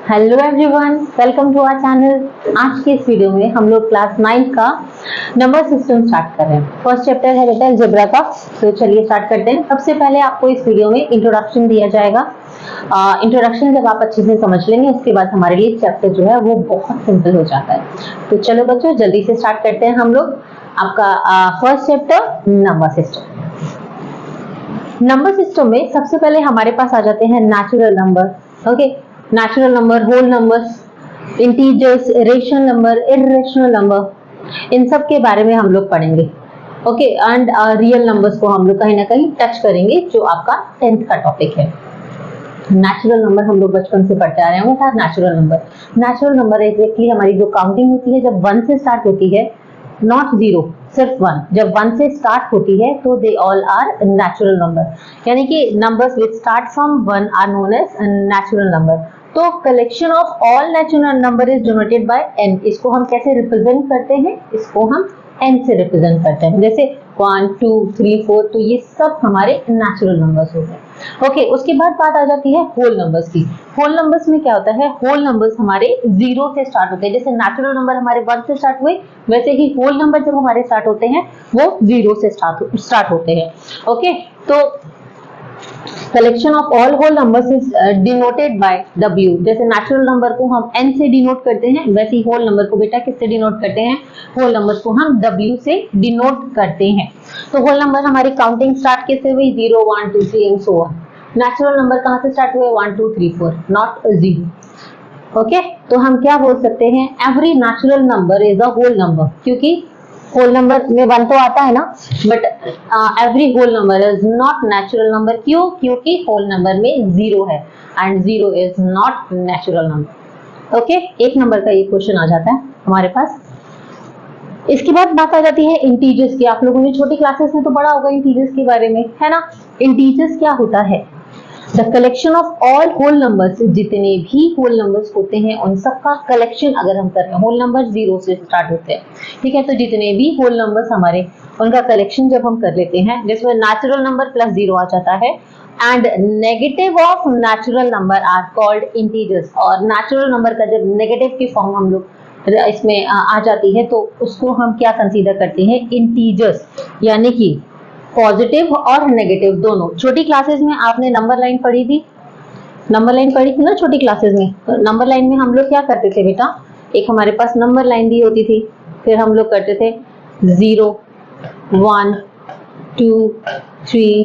Hello everyone, welcome to our channel. आज के इस वीडियो में हम लोग क्लास 9 का नंबर सिस्टम स्टार्ट कर रहे हैं। फर्स्ट चैप्टर है बेटा अलजेब्रा का। तो चलिए स्टार्ट करते हैं। सबसे पहले आपको इस वीडियो में इंट्रोडक्शन दिया जाएगा। इंट्रोडक्शन जब आप अच्छे से समझ लेंगे उसके बाद हमारे लिए चैप्टर जो है वो बहुत सिंपल हो जाता है। तो चलो बच्चों जल्दी से स्टार्ट करते हैं हम लोग आपका first chapter number system. Number system में सबसे पहले हमारे पास आ जाते हैं natural number. Okay, natural number, whole numbers, integers, rational number, irrational number, इन सब के बारे में हम लोग पढ़ेंगे। ओके, एंड रियल नंबर्स को हम लोग कहीं ना कहीं टच करेंगे जो आपका 10th का टॉपिक है। नेचुरल नंबर हम लोग बचपन से पढ़ते आ रहे हैं। वो था natural number. Natural number exactly हमारी जो काउंटिंग होती है जब 1 से स्टार्ट होती है, नॉट 0, सिर्फ 1। जब 1 से स्टार्ट होती है तो they all are natural number, यानी कि numbers which start from 1 are known as natural number. तो collection of all natural number is denoted by n। इसको हम कैसे रिप्रेजेंट करते हैं? इसको हम n से रिप्रेजेंट करते हैं। जैसे 1 2 3 4, तो ये सब हमारे नेचुरल नंबर्स हो गए। ओके, उसके बाद बात आ जाती है होल नंबर्स की। होल नंबर्स में क्या होता है? होल नंबर्स हमारे 0 से स्टार्ट होते हैं। जैसे नेचुरल नंबर हमारे 1 से स्टार्ट हुए, वैसे ही होल नंबर जब हमारे स्टार्ट होते हैं वो 0 से स्टार्ट होते हैं। ओके, तो collection of all whole numbers is denoted by W। जैसे नेचुरल नंबर को हम n से डिनोट करते हैं, वैसे ही होल नंबर को बेटा किससे डिनोट करते हैं? होल नंबर को हम W से डिनोट करते हैं। तो होल नंबर हमारी काउंटिंग स्टार्ट कैसे हुई? 0 1 2 3 and so on. Natural number कहां से स्टार्ट हुए? 1 2 3 4, नॉट 0। ओके, तो हम क्या बोल सकते हैं? Every natural number is a whole number, क्योंकि होल नंबर में 1 तो आता है ना, but every whole number is not natural number. क्यों? क्योंकि होल नंबर में 0 है and 0 is not natural number. Okay, एक नंबर का ये क्वेश्चन आ जाता है हमारे पास। इसके बाद बात आ जाती है इंटीजर्स की। आप लोगों ने छोटी क्लासेस में तो पढ़ा होगा इंटीजर्स के बारे में, है ना? इंटीजर्स क्या होता है? The collection of all whole numbers, जितने भी होल नंबर्स होते हैं उन सबका कलेक्शन अगर हम कर रहे हैं। होल नंबर 0 से स्टार्ट होते हैं, ठीक है? तो जितने भी होल नंबर्स हमारे, उनका कलेक्शन जब हम कर लेते हैं, जिसमें नेचुरल नंबर प्लस 0 आ जाता है, and negative of natural number are called integers. और नेचुरल नंबर का जब नेगेटिव की फॉर्म हम लोग इसमें आ जाती है तो उसको हम क्या कंसीडर करते हैं? इंटीजर्स, यानी कि पॉजिटिव और नेगेटिव दोनों। छोटी क्लासेस में आपने नंबर लाइन पढ़ी थी, नंबर लाइन पढ़ी थी ना छोटी क्लासेस में। तो नंबर लाइन में हम लोग क्या करते थे बेटा? एक हमारे पास नंबर लाइन दी होती थी, फिर हम लोग करते थे 0 1 2 3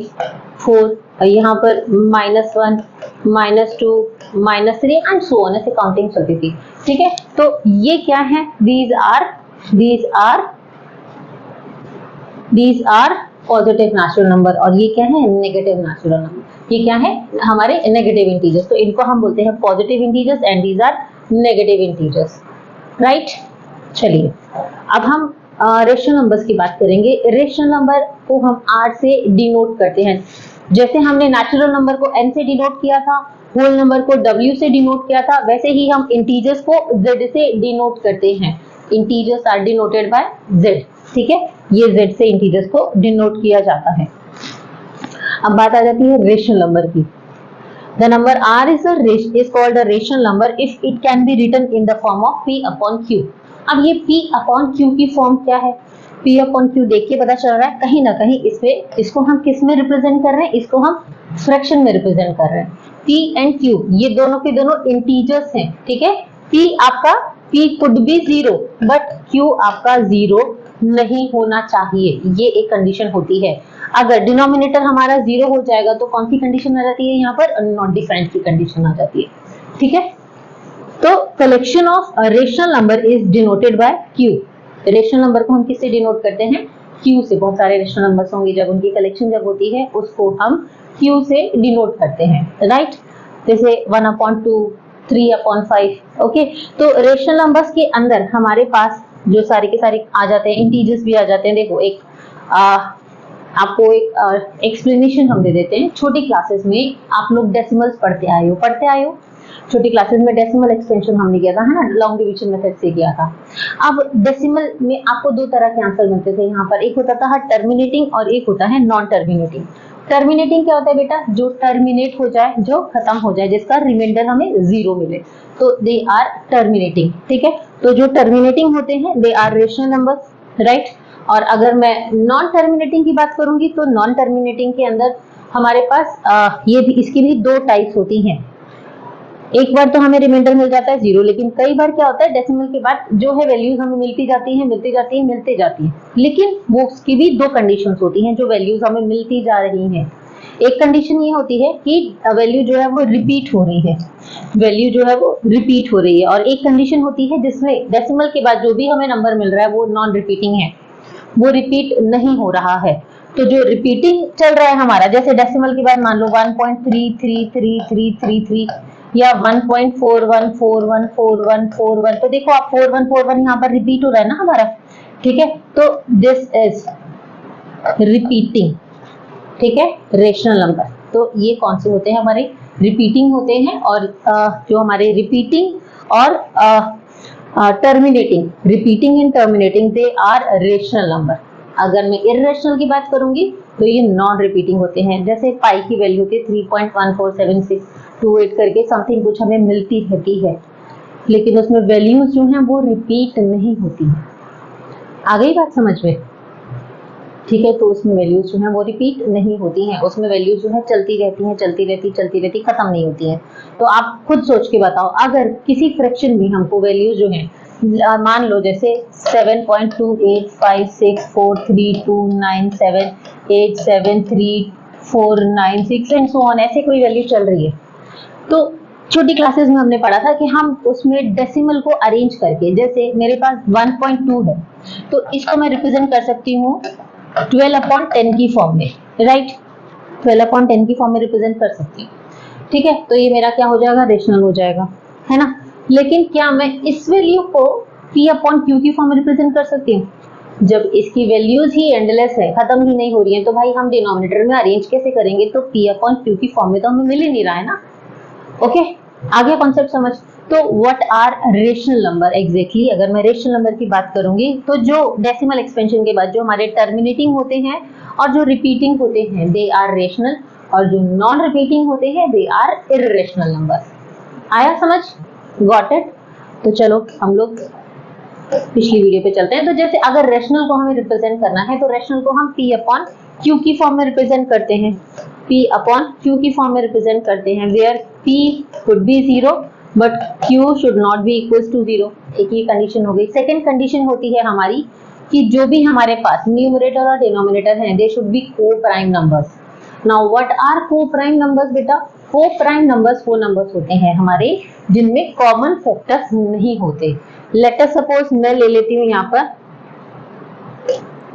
4, और यहाँ पर -1 -2 -3 एंड सो ऑन, ऐसे काउंटिंग चलती थी, ठीक है? तो ये क्या है? These are positive natural number, और ये क्या है? Negative natural number. ये क्या है? हमारे नेगेटिव इंटीजर्स। तो इनको हम बोलते हैं positive integers and these are negative integers, right? चलिए अब हम रेशनल नंबर्स की बात करेंगे। रेशनल नंबर को हम R से डिनोट करते हैं। जैसे हमने नेचुरल नंबर को n से डिनोट किया था, होल नंबर को W से डिनोट किया था, वैसे ही हम इंटीजर्स को Z से डिनोट करते हैं। Integers are denoted by Z, ठीक है? ये Z से इंटीजर्स को डिनोट किया जाता है। अब बात आ जाती है रेशनल नंबर की। The number R is called a rational number if it can be written in the form of P upon Q। अब ये P upon Q की फॉर्म क्या है? P upon Q देख के पता चल रहा है कहीं ना कहीं इसको हम किस में रिप्रेजेंट कर रहे हैं? इसको हम फ्रैक्शन में रिप्रेजेंट कर रहे हैं। P एंड Q ये दोनों के दोनों इंटीजर्स हैं, ठीक है? P could be 0 but Q आपका 0 नहीं होना चाहिए, ये एक कंडीशन होती है। अगर डिनोमिनेटर हमारा 0 हो जाएगा तो कौन सी कंडीशन आ जाती है? यहाँ पर नॉट डिफाइंड की कंडीशन आ जाती है, ठीक है? तो collection of rational number is denoted bye Q। Rational number को हम किससे डिनोट करते हैं? Q से। बहुत सारे रेशनल नंबर्स होंगे, जब उनकी कलेक्शन जब होती है उसको हम Q से डिनोट करते हैं, राइट? जैसे 1/2 3/5। ओके, तो रेशनल नंबर्स के अंदर हमारे पास जो सारे के सारे आ जाते हैं, इंटीजर्स भी आ जाते हैं। देखो एक आपको एक एक्सप्लेनेशन हम दे देते हैं। छोटी क्लासेस में आप लोग डेसिमल्स पढ़ते आए हो। छोटी क्लासेस में डेसिमल एक्सपेंशन हमने किया था, है ना? लॉन्ग डिवीजन मेथड से किया था। अब डेसिमल में आपको दो तरह के आंसर मिलते थे। यहाँ पर एक होता था टर्मिनेटिंग और एक होता है नॉन टर्मिनेटिंग। टर्मिनेटिंग क्या होता है बेटा? जो टर्मिनेट हो जाए, जो खत्म हो जाए, जिसका रिमाइंडर हमें 0 मिले, तो दे आर टर्मिनेटिंग। ठीक है, तो जो टर्मिनेटिंग होते हैं they are rational numbers, right. और अगर मैं नॉन टर्मिनेटिंग की बात करूंगी तो नॉन टर्मिनेटिंग के अंदर हमारे पास ये भी, इसकी भी दो टाइप्स होती हैं। एक बार तो हमें रिमाइंडर मिल जाता है 0, लेकिन कई बार क्या होता है डेसिमल के बाद जो है वैल्यूज हमें मिलती जाती है, लेकिन वो उसकी भी दो कंडीशंस होती हैं जो वैल्यूज हमें मिलती जा रही हैं। एक कंडीशन ये होती है कि वैल्यू जो है वो रिपीट हो रही है, और एक कंडीशन होती है जिसमें डेसिमल के बाद जो भी हमें नंबर मिल रहा है वो नॉन रिपीटिंग है, वो रिपीट नहीं हो रहा है। तो जो रिपीटिंग चल रहा है हमारा, जैसे डेसिमल के बाद मान लो 1.33333 या 1.41414141, तो देखो आप 4141 यहाँ पर रिपीट हो रहा है ना हमारा, ठीक है, तो दिस इज रिपीटिंग, ठीक है, रेशनल नंबर। तो ये कौन से होते हैं? हमारे रिपीटिंग होते हैं। और जो हमारे रिपीटिंग और terminating, repeating and terminating, they are rational number. अगर मैं इर्रेशनल की बात करूंगी तो ये नॉन रिपीटिंग होते हैं। जैसे पाई की वैल्यू होती है 3.147628 करके समथिंग कुछ हमें मिलती रहती है, लेकिन उसमें वैल्यूज जो हैं वो रिपीट नहीं होती है। आ गई बात समझ में? ठीक है, तो उसमें वैल्यूज जो हैं वो रिपीट नहीं होती हैं, उसमें वैल्यूज जो है चलती रहती, खत्म नहीं होती हैं। तो आप खुद सोच के बताओ, अगर किसी फ्रैक्शन में हमको वैल्यूज जो हैं, मान लो जैसे 7.28564329787349 एंड सो ऑन, ऐसे कोई वैल्यू चल रही है, तो छोटी क्लासेस में हमने पढ़ा था कि हम उसमें डेसिमल को अरेंज करके, जैसे मेरे पास 1.2 है तो इसको मैं रिप्रेजेंट कर सकती हूँ 12/10 की फॉर्म में, राइट, 12/10 की फॉर्म में रिप्रेजेंट कर सकती हूँ। ठीक है, तो ये मेरा क्या हो जाएगा? रेशनल हो जाएगा, है ना। लेकिन क्या मैं इस वैल्यू को P/Q की फॉर्म में रिप्रेजेंट कर सकती हूँ? जब इसकी वैल्यूज ही एंडलेस है, खत्म ही नहीं हो रही है, तो भाई हम डिनोमिनेटर में अरेंज कैसे करेंगे? तो P/Q की फॉर्म में तो हमें मिल ही नहीं रहा है ना। ओके, आगे कॉन्सेप्ट समझ। तो what are rational number exactly? अगर मैं रेशनल नंबर की बात करूंगी तो जो डेसिमल एक्सपेंशन के बाद जो हमारे टर्मिनेटिंग होते हैं और जो रिपीटिंग होते हैं दे आर रेशनल, और जो नॉन रिपीटिंग होते हैं दे आर इर्रेशनल नंबर। आया समझ? Got it? तो चलो हम लोग पिछली वीडियो पे चलते हैं। तो जैसे अगर रेशनल को हमें रिप्रेजेंट करना है तो रेशनल को हम P/Q की फॉर्म में रिप्रेजेंट करते हैं, P/Q की फॉर्म में रिप्रेजेंट करते हैं, where P could be 0 but Q should not be equals to 0। एक ये कंडीशन हो गई। सेकेंड कंडीशन होती है हमारी कि जो भी हमारे पास न्यूमरेटर और डिनोमिनेटर हैं they should be co prime numbers. Now what are co prime numbers बेटा? को प्राइम नंबर्स वो नंबर्स होते हैं हमारे जिनमें कॉमन फैक्टर्स नहीं होते। लेट अस सपोज मैं ले लेती हूँ यहाँ पर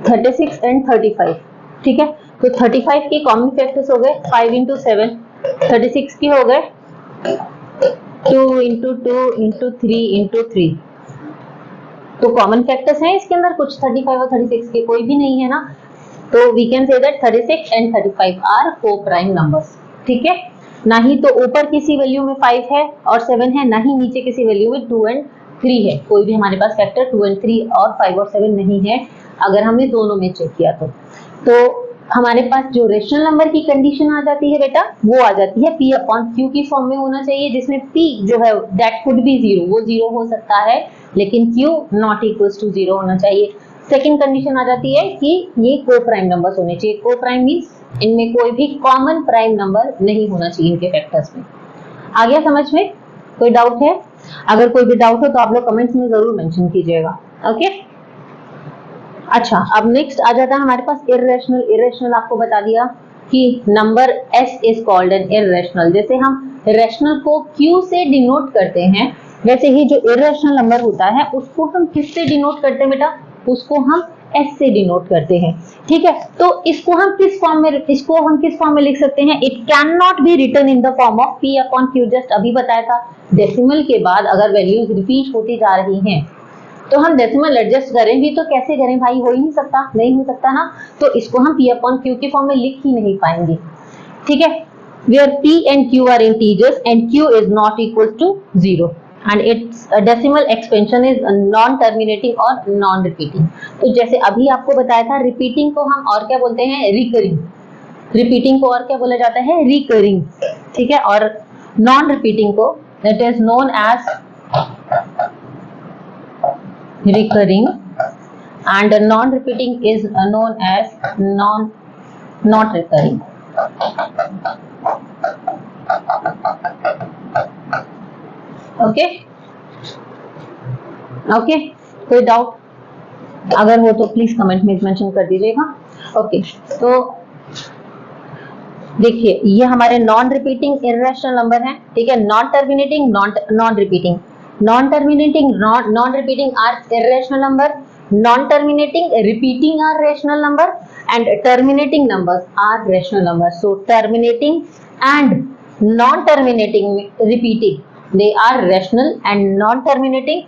36 एंड 35, ठीक है, तो 35 के कॉमन फैक्टर्स हो गए 5 into 7, 36 के हो गए 2 into 2 into 3 into 3। तो कॉमन फैक्टर्स हैं इसके अंदर कुछ 35 और 36 के कोई भी नहीं है ना, तो we can say that 36 and 35 are co prime numbers. ठीक है, ना ही तो ऊपर किसी वैल्यू में 5 है और 7 है, ना ही नीचे किसी वैल्यू में 2 एंड 3 है। कोई भी हमारे पास फैक्टर 2 एंड 3 और 5 और 7 नहीं है अगर हमने दोनों में चेक किया तो हमारे पास जो रेशनल नंबर की कंडीशन आ जाती है बेटा वो आ जाती है P/Q की फॉर्म में होना चाहिए, जिसमें P जो है दैट कुड बी 0, वो 0 हो सकता है, लेकिन Q नॉट इक्वल्स टू 0 होना चाहिए। सेकंड कंडीशन आ जाती है कि ये को प्राइम नंबर्स होने चाहिए। को प्राइम मींस इनमें कोई भी कॉमन प्राइम नंबर नहीं होना चाहिए इनके फैक्टर्स में। आ गया समझ में? कोई डाउट है? अगर कोई भी डाउट हो तो आप लोग कमेंट्स में जरूर मेंशन कीजिएगा। ओके, अच्छा, अब नेक्स्ट आ जाता है हमारे पास इर्रेशनल। इर्रेशनल आपको बता दिया कि number S is called an irrational. जैसे हम रेशनल को Q से डिनोट करते हैं, वैसे ही जो इर्रेशनल नंबर होता है उसको हम किससे डिनोट करते हैं बेटा? उसको हम S से डिनोट करते हैं। ठीक है, तो इसको हम किस फॉर्म में लिख सकते हैं? It can not be written in the form of P/Q। Just अभी बताया था, डेसिमल के बाद अगर वैल्यूज रिपीट होती जा रही हैं तो हम डेसिमल एडजस्ट करें भी तो कैसे करें भाई? हो ही नहीं सकता, नहीं हो सकता ना, तो इसको हम P/Q की फॉर्म में लिख ही नहीं पाएंगे। ठीक है, where P and Q are integers and Q is not equal to 0 and its decimal expansion is non terminating और non repeating। तो जैसे अभी आपको बताया था, रिपीटिंग को हम और क्या बोलते हैं? रिकरिंग। रिपीटिंग को और क्या बोला जाता है, रिकरिंग, ठीक है। और नॉन रिपीटिंग को it is known as recurring and non-repeating is known as not recurring. Okay? Okay? कोई डाउट अगर हो तो प्लीज कमेंट में मेंशन कर दीजिएगा। ओके, तो देखिए ये हमारे नॉन रिपीटिंग इर्रेशनल नंबर है, ठीक है। Non terminating, non repeating, non terminating, non repeating are irrational number, non-terminating, repeating are rational number, and terminating numbers are rational number. So terminating and non-terminating, repeating, they are rational, and non-terminating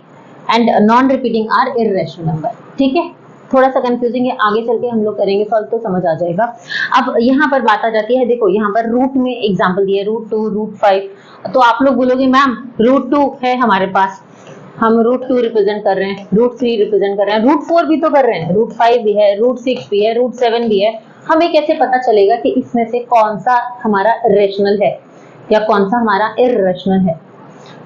and non-repeating are irrational number. ठीक है, थोड़ा सा confusing है, आगे चल के हम लोग करेंगे सॉल्व तो समझ आ जाएगा। अब यहाँ पर बात आ जाती है, देखो यहाँ पर रूट में एग्जाम्पल दिए, √2, √5, तो आप लोग बोलोगे मैम √2 है हमारे पास, हम √2 रिप्रेजेंट कर रहे हैं, √3 रिप्रेजेंट कर रहे हैं, √4 भी तो कर रहे हैं, √5 भी है, √6 भी है, √7 भी है। हमें कैसे पता चलेगा कि इसमें से कौन सा हमारा रेशनल है या कौन सा हमारा इर्रेशनल है?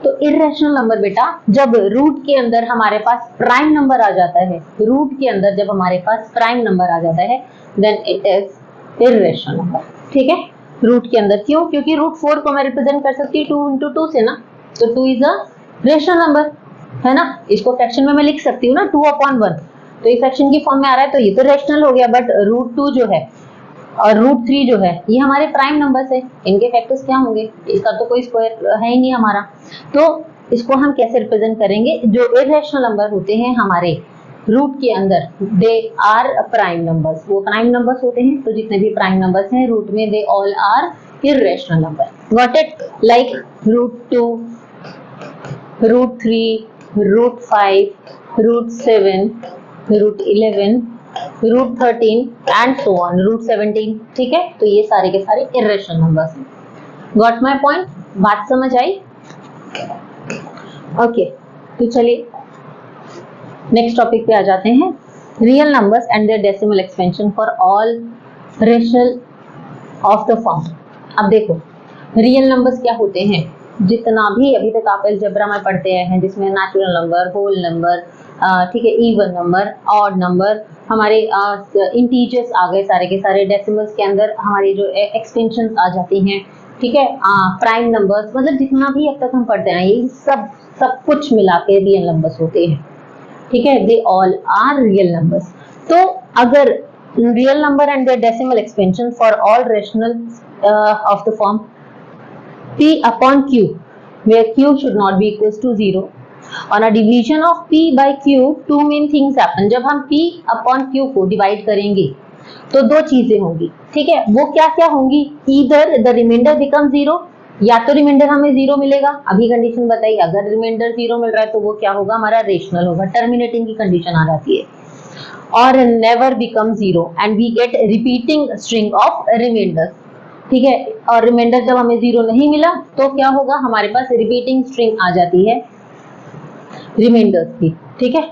तो इर्रेशनल नंबर बेटा जब रूट के अंदर हमारे पास प्राइम नंबर आ जाता है, रूट के अंदर जब हमारे पास प्राइम नंबर आ जाता है, then it is irrational number, ठीक है। रूट के अंदर क्यों? क्योंकि √4 को मैं रिप्रेजेंट कर सकती हूँ 2 × 2 से ना, तो 2 इज अ रेशनल नंबर, है ना। इसको फ्रैक्शन में मैं लिख सकती हूँ ना 2/1, तो ये फ्रैक्शन की फॉर्म में आ रहा है तो ये तो रेशनल हो गया। बट √2 जो है और √3 जो है ये हमारे प्राइम नंबर्स है, इनके फैक्टर्स क्या होंगे? इसका तो कोई स्क्वायर है ही नहीं हमारा, तो इसको हम कैसे रिप्रेजेंट करेंगे? जो इर्रेशनल नंबर होते हैं हमारे रूट के अंदर, दे आर प्राइम नंबर्स, वो प्राइम नंबर्स होते हैं। तो जितने भी प्राइम नंबर्स हैं रूट में, they all are irrational number. Got it? Like √2, √3, √5, √7, √11, √13 and so on, √17, ठीक है। तो ये सारे के सारे इर्रेशनल नंबर्स हैं। Got my point? बात समझ आई? ओके, तो चलिए नेक्स्ट टॉपिक पे आ जाते हैं, real numbers and their decimal expansion for all rational of the form. अब देखो रियल नंबर्स क्या होते हैं, जितना भी अभी तक आप अलजेब्रा में पढ़ते आए हैं, जिसमें नेचुरल नंबर, होल नंबर, ठीक है, इवन नंबर, ऑड नंबर, हमारे इंटीजर्स आ गए सारे के सारे, डेसिमल्स के अंदर हमारी जो एक्सपेंशन आ जाती हैं, ठीक है, प्राइम नंबर्स, मतलब जितना भी अब तक हम पढ़ते हैं ये सब कुछ मिला के रियल नंबर्स होते हैं, ठीक है। They all are real numbers. तो अगर real number and their decimal expansion for all rational of the form P upon Q, where Q should not be equals to 0. On a division of P by Q, two main things happen. जब हम P upon Q को divide करेंगे तो दो चीजें होंगी, ठीक है। वो क्या क्या होंगी? Either the remainder becomes 0, या तो रिमाइंडर हमें 0 मिलेगा। अभी कंडीशन बताइए, अगर रिमाइंडर 0 मिल रहा है तो वो क्या होगा? हमारा रेशनल होगा, टर्मिनेटिंग की कंडीशन आ जाती है। और never become 0 and we get repeating string of remainder, ठीक है। और रिमाइंडर जब हमें 0 नहीं मिला तो क्या होगा? हमारे पास रिपीटिंग स्ट्रिंग आ जाती है रिमाइंडर्स की, ठीक है।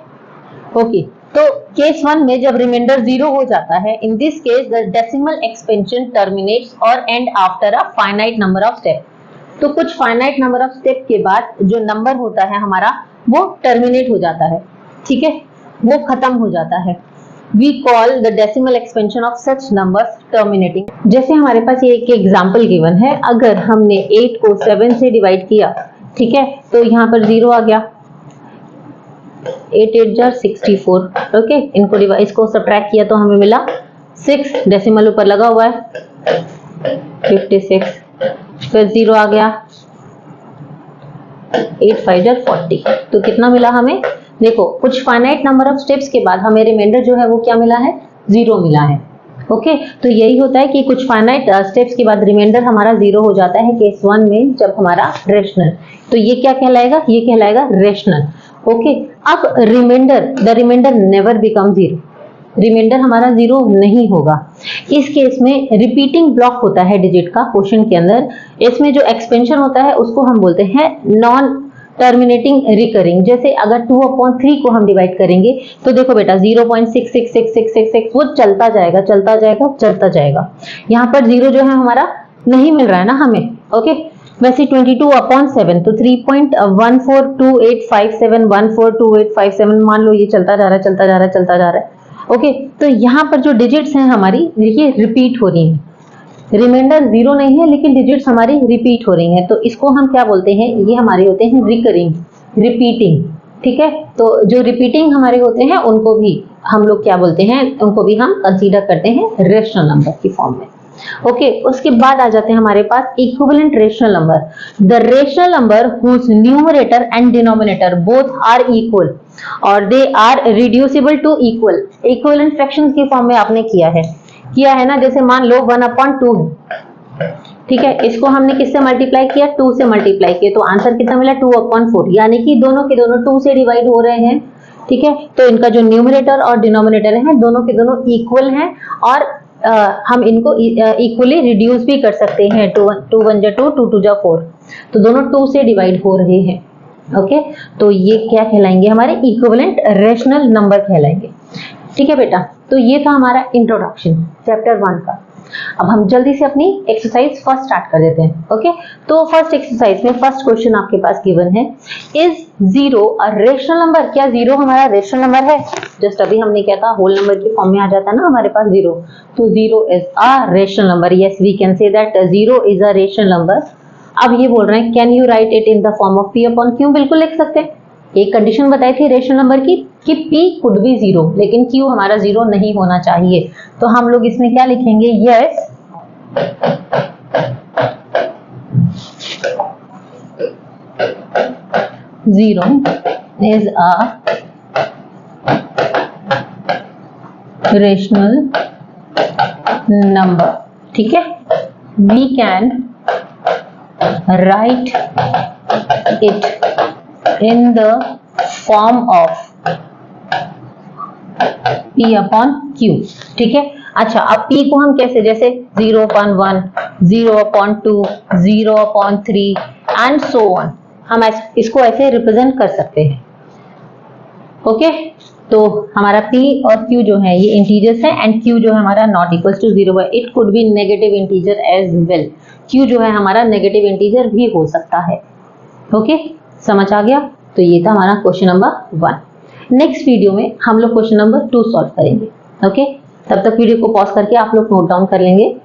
ओके, तो केस 1 में जब रिमाइंडर 0 हो जाता है, in this case the decimal expansion terminates और and after a finite number of step. तो कुछ फाइनाइट नंबर ऑफ स्टेप के बाद जो नंबर होता है हमारा वो टर्मिनेट हो जाता है, ठीक है, वो खत्म हो जाता है। We call the decimal expansion of such numbers terminating। जैसे हमारे पास ये एक एग्जाम्पल गिवन है, अगर हमने 8 को 7 से डिवाइड किया, ठीक है, तो यहाँ पर 0 आ गया, 8 8 जार 64, ओके। इसको सब्ट्रैक्ट किया तो हमें मिला 6, डेसिमल ऊपर लगा हुआ है 56, फिर 0 आ गया, 8 5 जार 40, तो कितना मिला हमें? देखो कुछ फाइनाइट नंबर ऑफ स्टेप्स के बाद हमें रिमाइंडर जो है वो क्या मिला है? 0 मिला है, ओके। तो यही होता है कि कुछ फाइनाइट स्टेप्स के बाद रिमाइंडर हमारा 0 हो जाता है केस 1 में, जब हमारा रेशनल। तो ये क्या कहलाएगा? ये कहलाएगा रेशनल, ओके। अब remainder, the remainder never become 0, remainder हमारा 0 नहीं होगा। इस केस में रिपीटिंग ब्लॉक होता है डिजिट का क्वेश्चन के अंदर, इसमें जो एक्सपेंशन होता है उसको हम बोलते हैं नॉन टर्मिनेटिंग रिकरिंग। जैसे अगर 2/3 को हम डिवाइड करेंगे तो देखो बेटा 0.666666 वो चलता जाएगा चलता जाएगा चलता जाएगा। यहाँ पर 0 जो है हमारा नहीं मिल रहा है ना हमें, ओके। वैसे 22/7 तो 3.142857 मान लो ये चलता जा रहा है चलता जा रहा है चलता जा रहा है, ओके। तो यहाँ पर जो डिजिट्स हैं हमारी ये रिपीट हो रही हैं, रिमाइंडर 0 नहीं है लेकिन डिजिट्स हमारी रिपीट हो रही हैं, तो इसको हम क्या बोलते हैं, ये हमारे होते हैं रिकरिंग, रिपीटिंग, ठीक है। तो जो रिपीटिंग हमारे होते हैं उनको भी हम लोग क्या बोलते हैं, उनको भी हम कंसीडर करते हैं रेशनल नंबर की फॉर्म में, ओके। उसके बाद आ जाते हैं हमारे पास equivalent rational number, the rational number whose numerator and denominator both are equal और they are reducible to equal. Equivalent fractions की फॉर्म में आपने किया है ना, जैसे मान लो 1/2 है, ठीक है, इसको हमने किससे मल्टीप्लाई किया, 2 से मल्टीप्लाई किया, तो आंसर कितना मिला 2/4, यानी कि दोनों के दोनों 2 से डिवाइड हो रहे हैं, ठीक है। तो इनका जो न्यूमरेटर और डिनोमिनेटर है दोनों के दोनों इक्वल हैं और हम इनको इक्वली रिड्यूस भी कर सकते हैं, 2 1 2 2 2 2 4, तो दोनों 2 से डिवाइड हो रहे हैं, ओके। तो ये क्या कहलाएंगे, हमारे इक्विवेलेंट रेशनल नंबर कहलाएंगे, ठीक है बेटा। तो ये था हमारा इंट्रोडक्शन चैप्टर 1 का। अब हम जल्दी से अपनी एक्सरसाइज फर्स्ट स्टार्ट कर देते हैं, ओके। तो फर्स्ट एक्सरसाइज में फर्स्ट क्वेश्चन आपके पास गिवन है, इज 0 अ रेशनल नंबर, क्या 0 हमारा रेशनल नंबर है। जस्ट अभी हमने क्या था, होल नंबर के फॉर्म में आ जाता है ना हमारे पास 0, तो 0 is a rational number, yes we can say that 0 is a rational number. अब ये बोल रहे हैं can you write it in the form of p upon q, बिल्कुल लिख सकते हैं। एक कंडीशन बताई थी रेशनल नंबर की कि p कुड बी 0 लेकिन q हमारा 0 नहीं होना चाहिए, तो हम लोग इसमें क्या लिखेंगे, yes 0 is a rational number, ठीक है। We can write it in the form of p upon q, ठीक है। अच्छा, अब p को हम कैसे, जैसे 0/1, 0/2, 0/3 एंड सो ऑन, हम इसको ऐसे रिप्रेजेंट कर सकते हैं, ओके। तो हमारा p और q जो है ये इंटीजर्स हैं एंड q जो है हमारा not equals to 0, it could be negative integer as well, q जो है हमारा नेगेटिव इंटीजर भी हो सकता है, ओके। समझ आ गया। तो ये था हमारा क्वेश्चन नंबर 1। नेक्स्ट वीडियो में हम लोग क्वेश्चन नंबर 2 सॉल्व करेंगे, ओके। तब तक वीडियो को पॉज करके आप लोग नोट डाउन कर लेंगे।